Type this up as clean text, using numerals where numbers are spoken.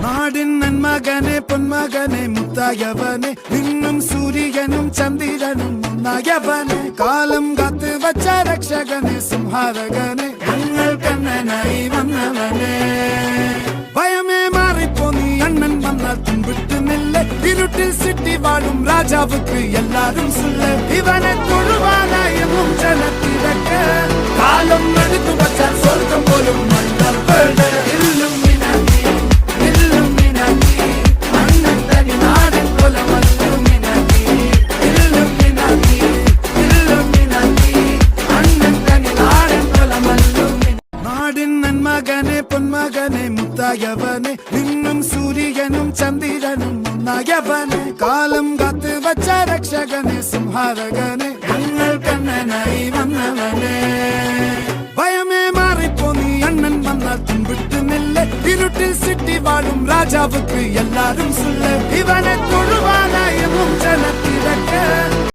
നാടിൻ നന്മകനെ പൊന്മകനെ മുത്തായവനെ നിന്നും സൂര്യനും ചന്ദ്രനും ഒന്നായവനെ കാലം കാത്ത് വച്ച രക്ഷകനെ സംഹാരകനെ ഞങ്ങൾ കണ്ണനായി വന്നവനെ ഭയമേ മാറിപ്പോ നീ അണ്ണൻ വന്നാൽ തുമ്പിട്ട് നില്ല ഇരുട്ടിൽ സിറ്റി വാഴും രാജാവുക്ക് എല്ലാരും സുല്ല ഇവനെ തൊഴുവാനായെന്നും ജനത്തിരക്ക് കാലം എടുത്തു വച്ചാൽ സ്വർഗം പോലും മണ്ണൽ വേണ്ട മകനെ പൊന്മകനെ മുത്തായവനെ നിന്നും സൂര്യനും ചന്ദ്രനും ഒന്നായവനെ കാലം കാത്ത് വച്ച രക്ഷകനെ സംഹാരകനെ ഞങ്ങൾ കണ്ണനായി വന്നവനെ ഭയമേ മാറിപ്പോ നീ അണ്ണൻ വന്നാൽ തുമ്പിട്ട് നില്ല ഇരുട്ടിൽ സിറ്റി വാഴും രാജാവുക്ക് എല്ലാരും സുല്ല